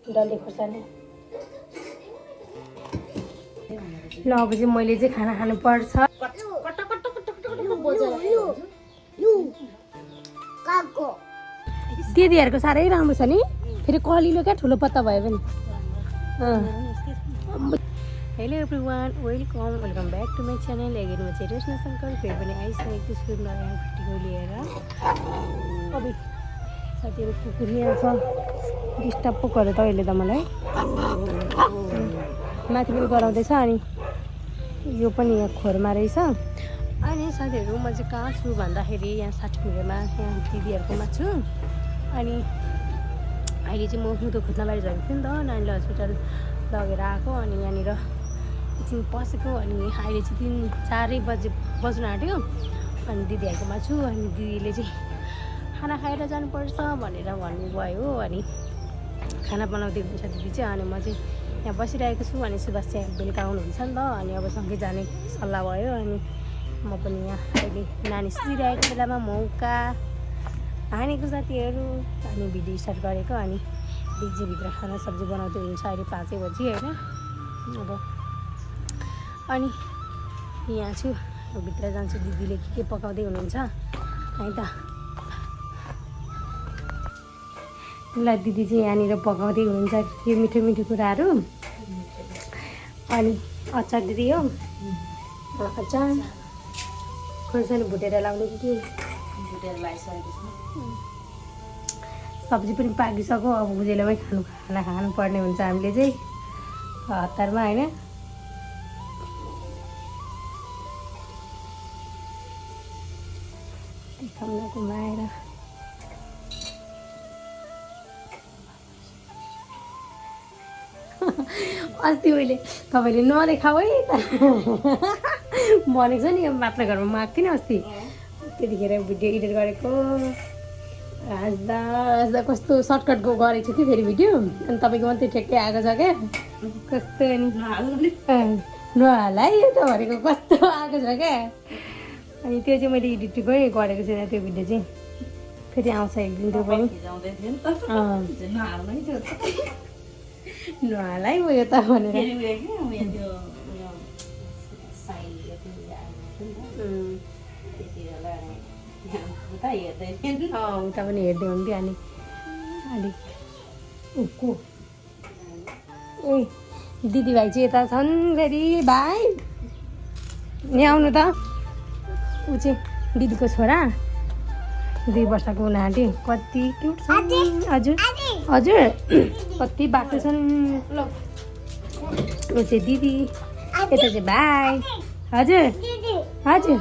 डल्ले खोर्सानी। ल अब चाहिँ मैले चाहिँ खाना खानुपर्छ। दिदीहरूको साह्रै राम्रो छ नि, फेरि कलिलो क्या ठुलो पत्ता भयो भने। Hello everyone, welcome back to my channel. Again म चाहिँ रेशमा शङ्कर फेरि पनि आइसकेको छु नयाँ भिडियो लिएर। अब साथीहरू कुकुर यहाँ छ, डिस्टर्ब पो गर्यो तपाईँले त मलाई। माथि पनि गराउँदैछ अनि यो पनि यहाँ खोरमा रहेछ। अनि साथीहरू म चाहिँ कहाँ छु भन्दाखेरि यहाँ 60 मिनटमा यहाँ दिदीहरूकोमा छु। अनि अहिले चाहिँ म हिउँदो खोज्न बाहिर जाएको थिएँ नि त, नानीलाई हस्पिटल लगेर आएको। अनि यहाँनिर एकछिन पसेको। अनि अहिले चाहिँ 4 बज्नु आँट्यो। अनि दिदीहरूकोमा छु। अनि दिदीले चाहिँ खाना खाएर जानुपर्छ भनेर भन्नुभयो। अनि खाना बनाउँदै हुन्छ दिदी चाहिँ। अनि म चाहिँ यहाँ बसिरहेको छु। अनि सुभाष चाहिँ बेलुका आउनुहुन्छ नि त, अनि अब सँगै जाने सल्लाह भयो। अनि म पनि यहाँ अहिले नानी सुतिरहेको बेलामा मौका हानेको साथीहरू। अनि भिडियो स्टार्ट गरेको। अनि भित्र खाना सब्जी बनाउँदै हुन्छ। अहिले 5 बजी होइन। अब अनि यहाँ छु, भित्र जान्छु। दिदीले के पकाउँदै हुनुहुन्छ है त। ल दिदी चाहिँ यहाँनिर पकाउँदै हुनुहुन्छ त्यो मिठो मिठो कुराहरू। अनि अचार दिदी हो, अचार खोर्सानी भुटेर लाउने कि भुटेर लगाइसकेको छु। सब्जी पनि पाकिसक्यो। अब उजेलमै खाना खानुपर्ने हुन्छ हामीले चाहिँ हतारमा होइन। देखाउन घुमाएर अस्ति मैले तपाईँले नदेखाऊ है त भनेको छ नि। यो मात्र घरमा म आएको थिइनँ अस्ति, त्यतिखेर भिडियो एडिट गरेको। हाँस्दा कस्तो सर्टकटको गरेको छु कि फेरि भिडियो। अनि तपाईँको मात्रै ठ्याक्कै आएको छ क्या। कस्तो नहालै यो त भनेको कस्तो आएको छ क्या। अनि त्यो चाहिँ मैले एडिट गरेको छैन त्यो भिडियो चाहिँ। फेरि आउँछ एक दिन त्यो पनि। नहालै हो यो त भनेर उता पनि हेर्दै हुन्थ्यो। अनि अलिक को ए दिदीभाइ चाहिँ यता छन्। फेरि भाइ यहाँ आउनु त। ऊ चाहिँ दिदीको छोरा 2 वर्षको हुन आँट्यो। कति क्युट छ। हजुर हजुर कति बाटो छन्। ऊ चाहिँ दिदी, यता चाहिँ भाइ। हजुर हजुर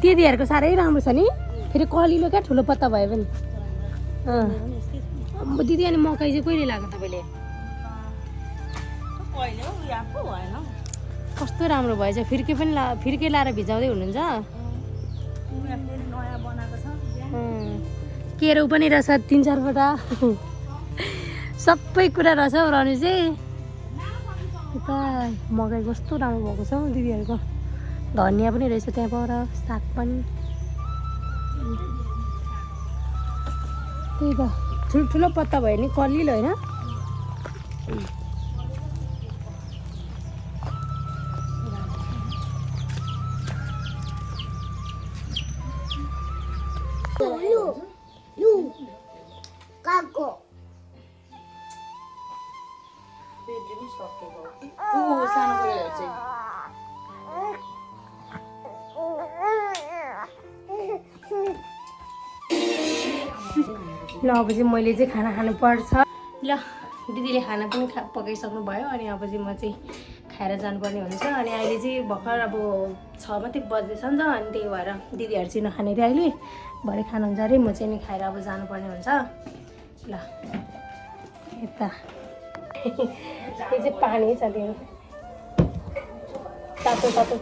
दिदीहरूको साह्रै राम्रो छ नि, फेरि कलिलो क्या ठुलो पत्ता भयो भने। दिदी अनि मकै चाहिँ कहिले लाग्यो तपाईँले? कस्तो राम्रो भएछ। फिर्के पनि फिर्के लाएर भिजाउँदै हुनुहुन्छ। केराउ पनि रहेछ 3-4 वटा। सबै कुरा रहेछ हौ रहनु चाहिँ। यता मकै कस्तो राम्रो भएको छ हौ दिदीहरूको। धनियाँ पनि रहेछ त्यहाँ पर, साग पनि। त्यही त ठुल्ठुलो पत्ता भयो नि, कलिलो होइन। ल अब चाहिँ मैले चाहिँ खाना खानुपर्छ। ल दिदीले खाना पनि पकाइसक्नु भयो। अनि अब चाहिँ म चाहिँ खाएर जानुपर्ने हुन्छ। अनि अहिले चाहिँ भर्खर अब 6 मात्रै बज्दैछ नि त। अनि त्यही भएर दिदीहरू चाहिँ नखाने अरे अहिले, भरे खानुहुन्छ अरे। म चाहिँ नि खाएर अब जानुपर्ने हुन्छ। ल यता यो चाहिँ पानी छ त्यो तातो तातो।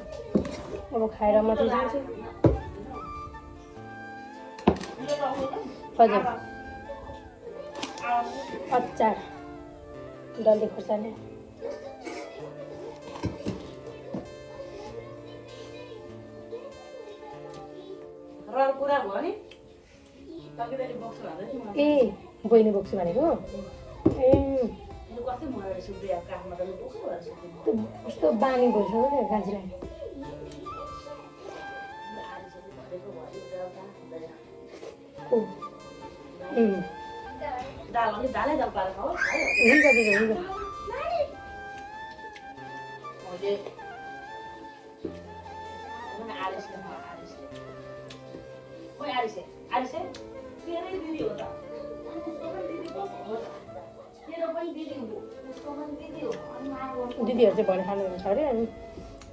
अब खाएर मात्रै जान्छु। हजुर अचार डल्ले खोर्सानी। ए बहिनी बोक्छु भनेको ए कस्तो बानी भइसक्यो क्या गाजीलाई हुन्छ दिदी हुन्छ दिदीहरू चाहिँ भरे खानुहुन्छ अरे अनि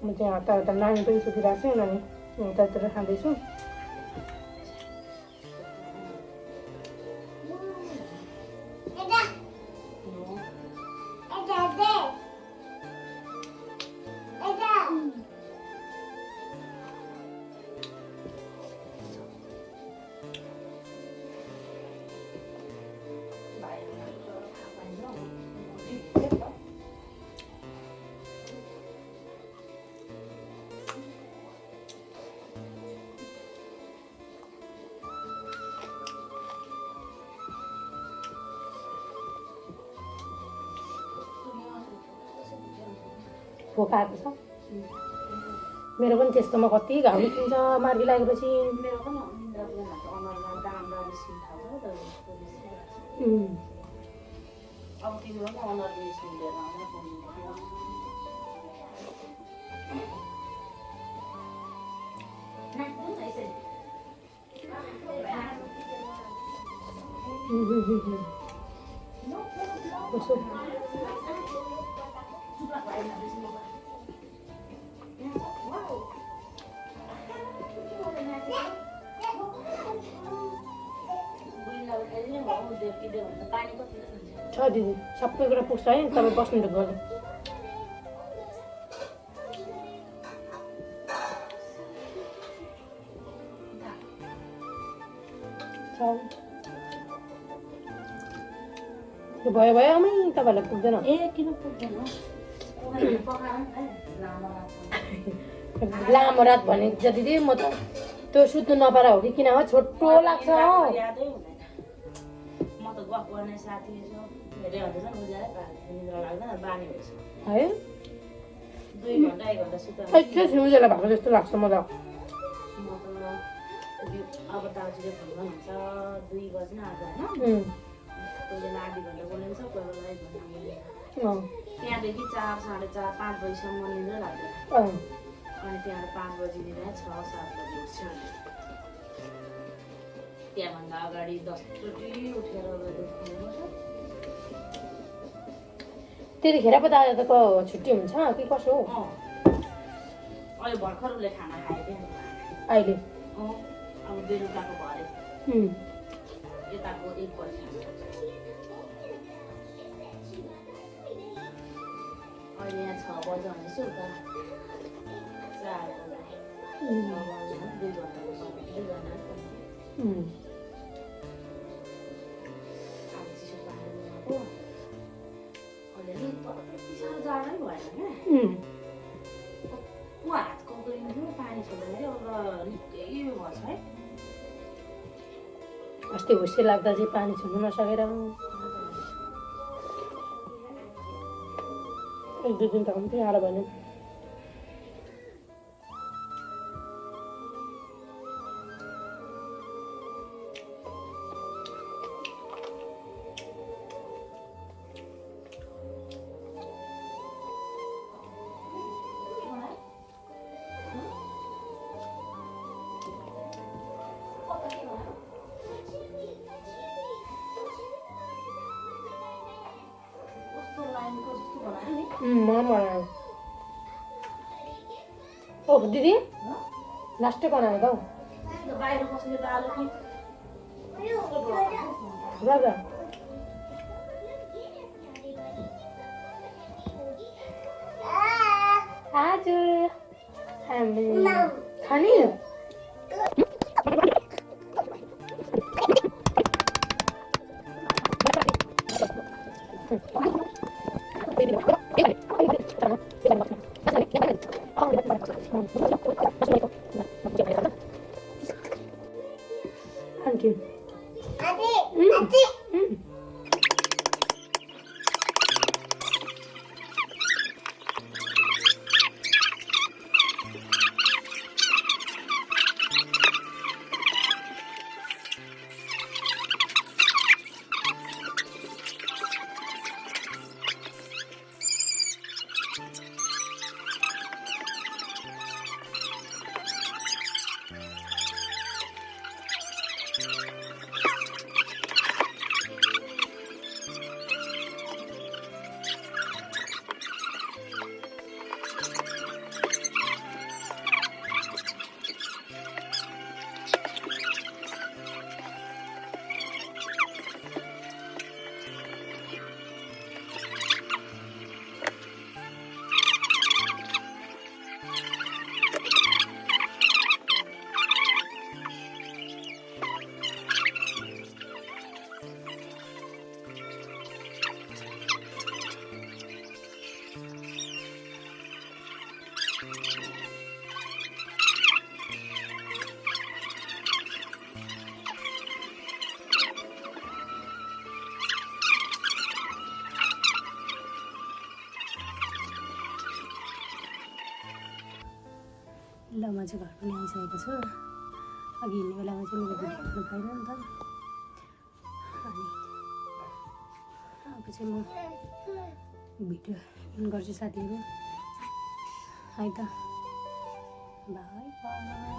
म चाहिँ हतार नानी पनि सुतिरहेको छु अनि यतातिर खाँदैछु भोक आएको छ मेरो पनि त्यस्तोमा कति घाउ निस्किन्छ मार्गी लागेपछि छ दिदी सबै कुरा पुग्छ है तपाईँ बस्नु त गर्नु भयो भयो आमै तपाईँलाई पुग्दैन ए किन पुग्दैन लामो रात भने जति दिदी म त त्यो सुत्नु नपाएर हो कि किन हो छोटो लाग्छ यादै हुँदैन म त गफ गर्ने साथी छु धेरै भन्दैछ बुझाए निद्रा लाग्दैन बानी भइसक्यो है 2 घण्टा 1 घण्टा सुत्दा एकछिन उज्यालो भएको जस्तो लाग्छ मलाई म त अब दाजुले फोन गर्नुहुन्छ 2 बज्न आएको होइन कोही बेला आधी घण्टा बोलिन्छ कोही बेला 1 घण्टा बोलिन्छ त्यहाँदेखि 4 4:30 5 बजीसम्म निद्रा लाग्दैन अनि त्यहाँबाट 5 बजीदेखि 6-7 बजी उठ्छ त्यहाँभन्दा अगाडि 10 चोटि उठेर त्यतिखेर पो दादा त छुट्टी हुन्छ कि कसो हो अहिले भर्खर उसले खाना खायो अहिले अब बेलुकाको भरे यताको 1 बजी अहिले यहाँ 6 बजी भनेपछि उता 4 अस्ति हुस्से लाग्दा चाहिँ पानी छुनु नसकेर 1-2 दिन त कम्ती आएर भन्यो ओ दिदी लास्ट बनायो त बाहिर बस्ने बालो कि राजा आज हामी खाने के ल म चाहिँ घर पनि आइसकेको छु अघि हिँड्ने बेलामा चाहिँ मेरो भिडियो गर्नु पाइनँ नि त अनि अब चाहिँ म भिडियो इन गर्छु साथीहरू है त बाई बाई